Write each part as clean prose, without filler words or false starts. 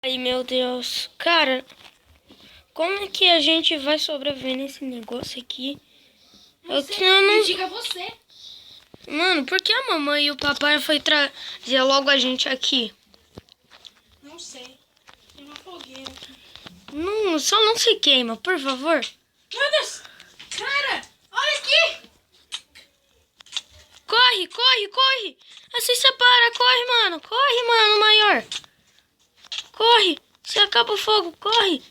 Ai, meu Deus. Cara, como é que a gente vai sobreviver nesse negócio aqui? Não sei, me diga você. Mano, por que a mamãe e o papai foi trazer logo a gente aqui? Não sei. Tem uma fogueira aqui. Não, só não se queima, por favor. Meu Deus! Cara, olha aqui! Corre, corre, corre! Assim separa, corre, mano. Corre, mano, maior. Corre, se acaba o fogo, corre.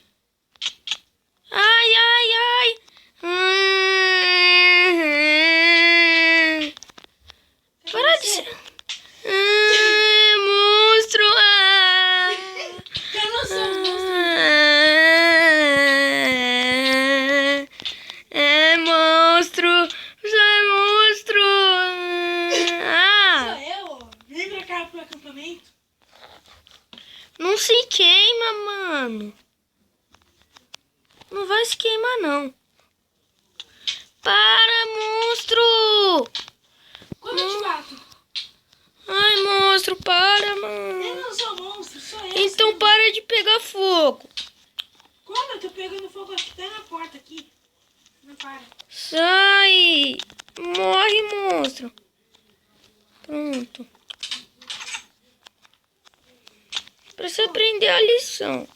Ai, ai, ai. Para de ser... monstro. Eu não sou monstro. Monstro. Você é monstro. Sou eu. Vem pra cá pro acampamento. Não se queima, mano. Não vai se queimar, não. Para, monstro. Quando eu te bato? Ai, monstro, para, mano. Eu não sou monstro, sou eu. Então sim. para de pegar fogo. Como eu tô pegando fogo até na porta aqui? Não para. Sai. Morre, monstro. Pronto. Pra você aprender a lição.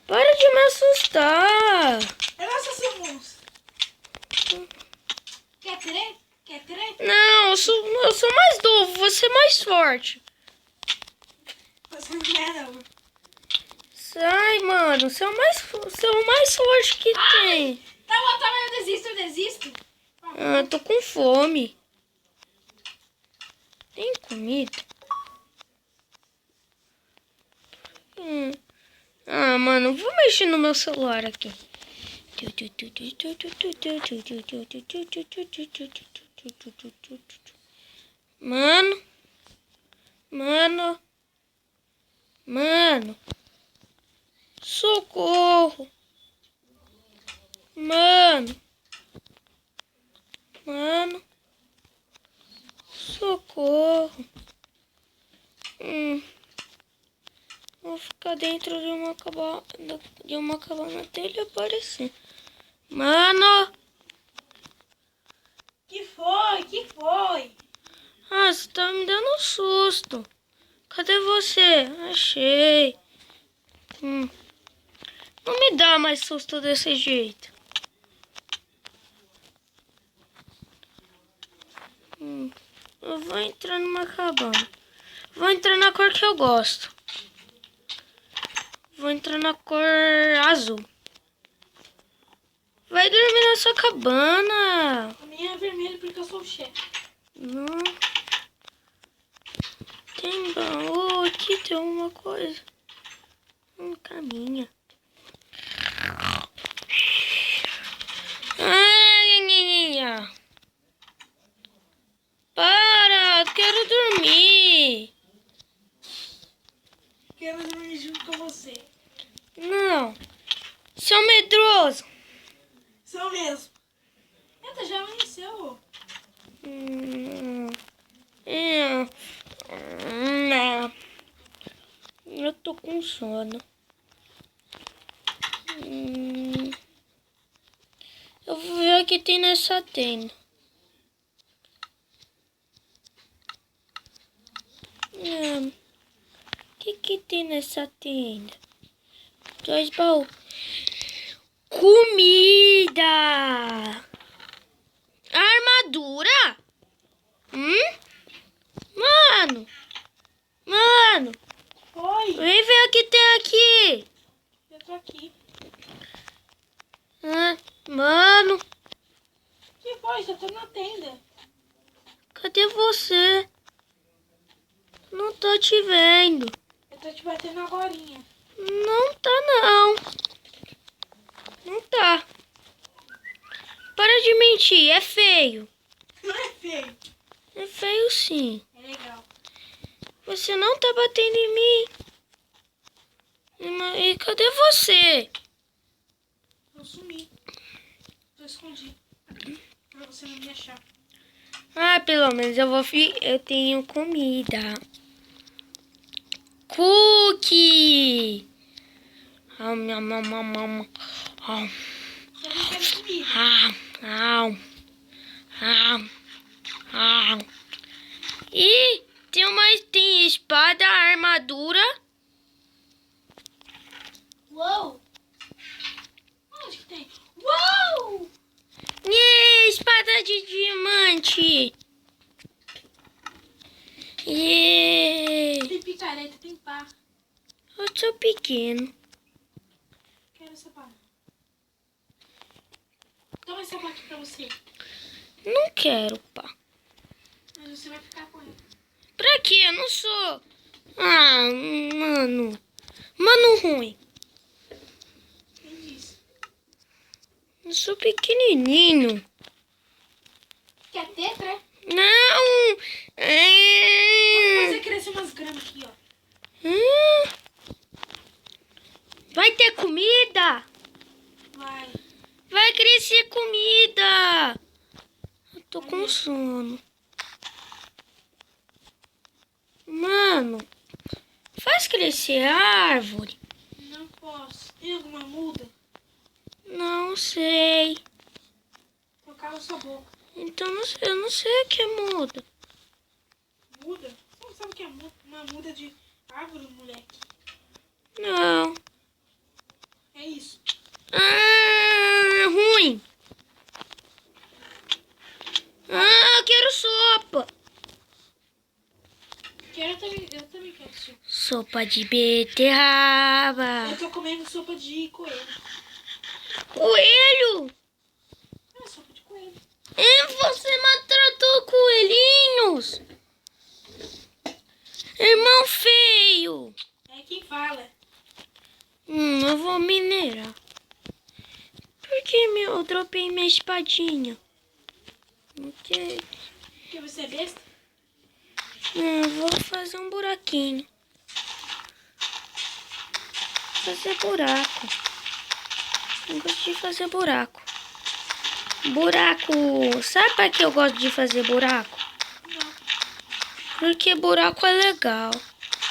Para de me assustar. Eu não sou seu monstro. Quer treta? Quer treta? Não, eu sou mais novo, você é mais forte. Você não quer, não. Sai, mano. Você é o mais forte que tem. Tá bom, eu desisto. Ah, tô com fome. Tem comida? Ah, mano, vou mexer no meu celular aqui. Mano. Socorro. Mano. Socorro. Vou ficar dentro de uma cabana até ele aparecer. Mano. Que foi? Ah, você tá me dando um susto. Cadê você? Achei. Não me dá mais susto desse jeito. Eu vou entrar numa cabana. Vou entrar na cor que eu gosto. Vou entrar na cor azul. Vai dormir na sua cabana. A minha é vermelha porque eu sou o chefe. Não. Tem baú aqui, tem uma coisa. Caminha. Ai, para, eu quero dormir. Quero dormir junto com você. Não. Seu medroso. Sou mesmo. Eita, já amanheceu. Não. Eu tô com sono. Eu vou ver o que tem nessa tenda. O que tem nessa tenda? 2 baús. Comida! Armadura? Mano! Oi, Vem ver o que tem aqui! eu tô aqui. Mano! Que foi? Eu tô na tenda. Cadê você? Não tô te vendo. Eu tô te batendo agorinha. Não tá, não. Não tá. Para de mentir, é feio. Não é feio. É feio sim. É legal. Você não tá batendo em mim. E cadê você? Eu sumi. Tô escondido. Pra você não me achar. Ah, pelo menos eu tenho comida. Cookie! Você não quer comida. E tem espada, armadura. Uou! Onde que tem? Uou! E espada de diamante. E Tem picareta, tem pá. eu sou pequeno. Quero essa pá. Toma essa pá aqui pra você. Não quero, pá. Mas você vai ficar com ela. Pra quê? Eu não sou. Ah, mano. Mano ruim. Quem disse? Eu sou pequenininho. Quer tetra? Não. Vou fazer crescer umas gramas aqui, ó. Vai ter comida? Vai. Vai crescer comida. Eu tô com sono. Mano, faz crescer a árvore. Não posso. Tem alguma muda? Não sei. Então cala sua boca. Então eu não sei o que muda. Muda? Você não sabe o que é uma muda de árvore, moleque? Não. É isso. Ruim. Eu quero sopa. Eu também quero sopa. Sopa de beterraba. Eu tô comendo sopa de coelho. Coelho? É sopa de coelho. E você maltratou coelhinhos? Irmão feio. É quem fala. Eu vou minerar. Por que eu dropei minha espadinha? Ok. Porque você é besta? Eu vou fazer um buraquinho. Fazer buraco. Eu gosto de fazer buraco. Buraco. Sabe para que eu gosto de fazer buraco? Não. Porque buraco é legal.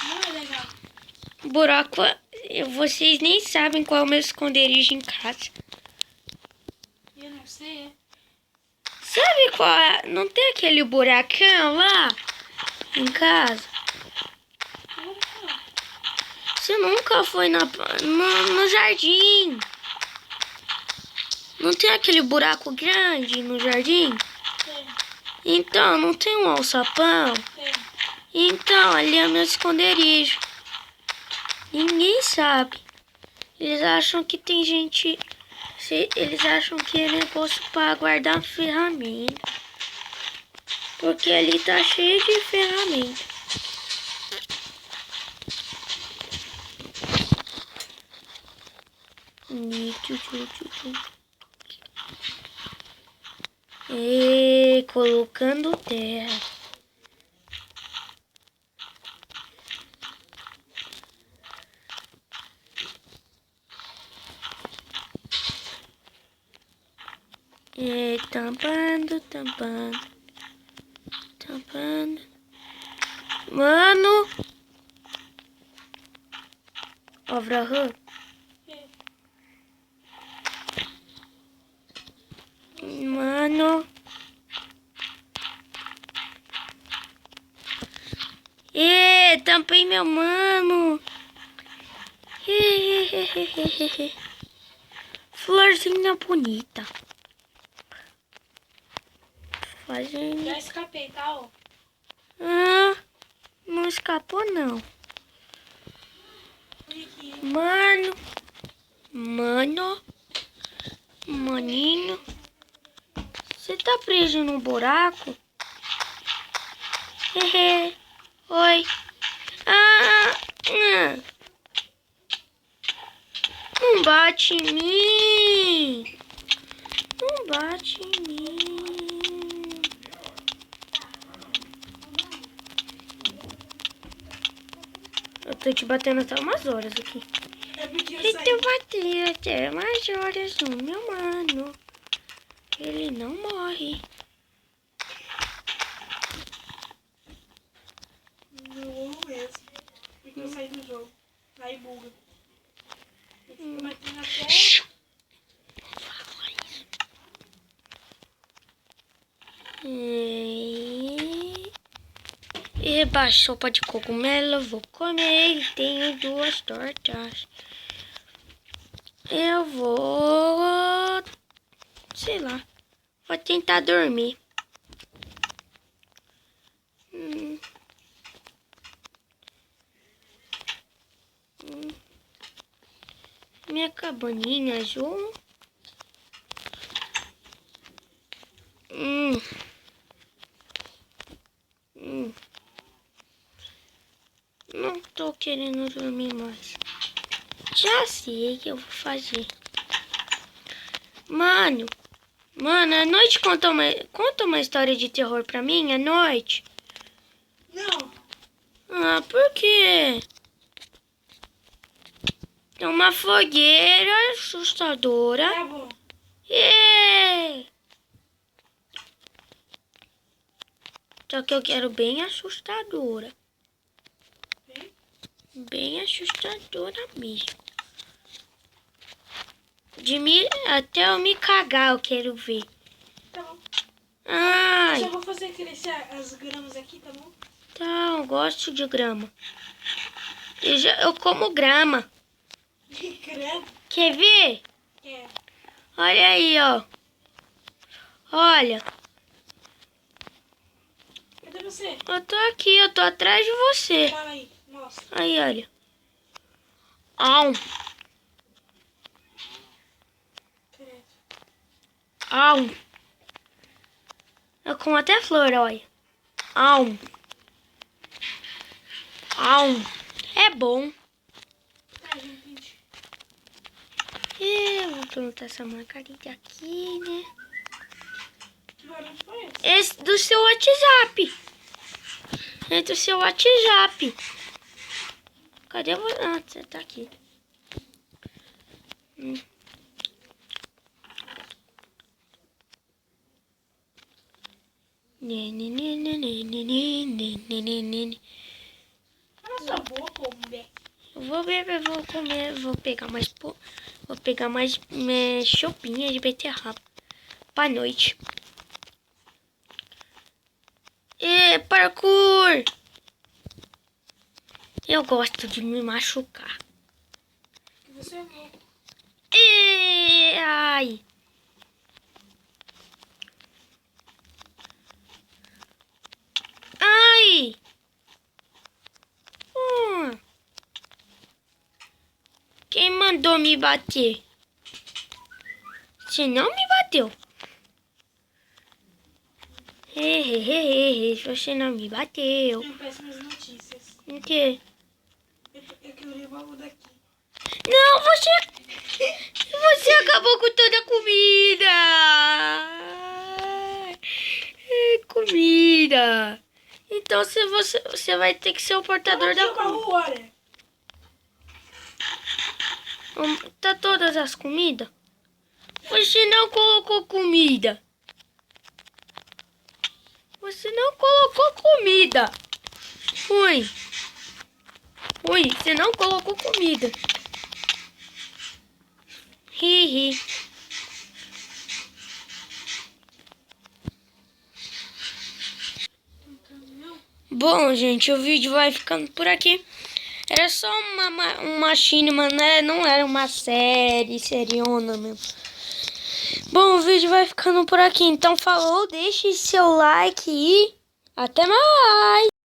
Não é legal. Buraco. Vocês nem sabem qual é o meu esconderijo em casa. Eu não sei, é. Sabe qual é? Não tem aquele buracão lá em casa? Não. Você nunca foi no jardim. Não tem aquele buraco grande no jardim? Tem. Então, não tem um alçapão? Tem. Então, ali é meu esconderijo. Ninguém sabe. Eles acham que tem gente... Eles acham que é negócio para guardar ferramenta. Porque ali tá cheio de ferramenta. E colocando terra. E tampando. Mano! Avraham. Mano. Tampei meu mano. Florzinha bonita. Fazendo. Já escapei, tá? Ó. Não escapou não. Olha aqui. Maninho. Você tá preso num buraco? Oi. Não bate em mim. Não bate em mim. Eu tô te batendo até umas horas aqui. É porque eu E saí. tu bateu até umas horas no meu mano. Ele não morre. No mesmo. Porque eu saí do jogo. Aí buga. Você vai ter até... Eba, sopa de cogumelo, vou comer. Tenho 2 tortas. Eu vou... sei lá. Vou tentar dormir. Minha cabaninha azul. Não tô querendo dormir mais. Já sei o que eu vou fazer. Mano, à noite conta uma história de terror pra mim, à noite. Não. Ah, por quê? Tem uma fogueira assustadora. Tá bom. Só que eu quero bem assustadora. Bem? Bem assustadora mesmo. Até eu me cagar eu quero ver. Tá bom. Ai, Eu só vou fazer crescer as gramas aqui, tá bom? tá, eu gosto de grama. Eu como grama. Credo. Quer ver? É. Olha aí, ó. Olha, Cadê você? eu tô aqui, eu tô atrás de você. Fala aí. Mostra. Aí, olha. Au, Credo. au. Eu como até flor, olha. Au. Au. É bom. Ai, não entendi. Eu vou plantar essa margarida aqui, né? Que barulho foi esse? Esse do seu WhatsApp. É do seu WhatsApp. Cadê você? Ah, você tá aqui. Cala sua boca, ô mulher. Eu vou beber, vou comer, vou pegar mais chopinha de beterraba pra noite. E parkour! Eu gosto de me machucar. Você é louco. E ai! Ai! Quem mandou me bater? Você não me bateu. Você não me bateu. Tenho péssimas notícias. O quê? É que eu levo daqui. Não, você acabou com toda a comida. Comida. Então você vai ter que ser o portador da comida. Olha. Tá todas as comidas? Você não colocou comida. Você não colocou comida. Ui, você não colocou comida. Ri. Bom, gente, o vídeo vai ficando por aqui. Era só uma machine, mas né? Não era uma seriona mesmo. Bom, o vídeo vai ficando por aqui. Então falou, deixe seu like e até mais.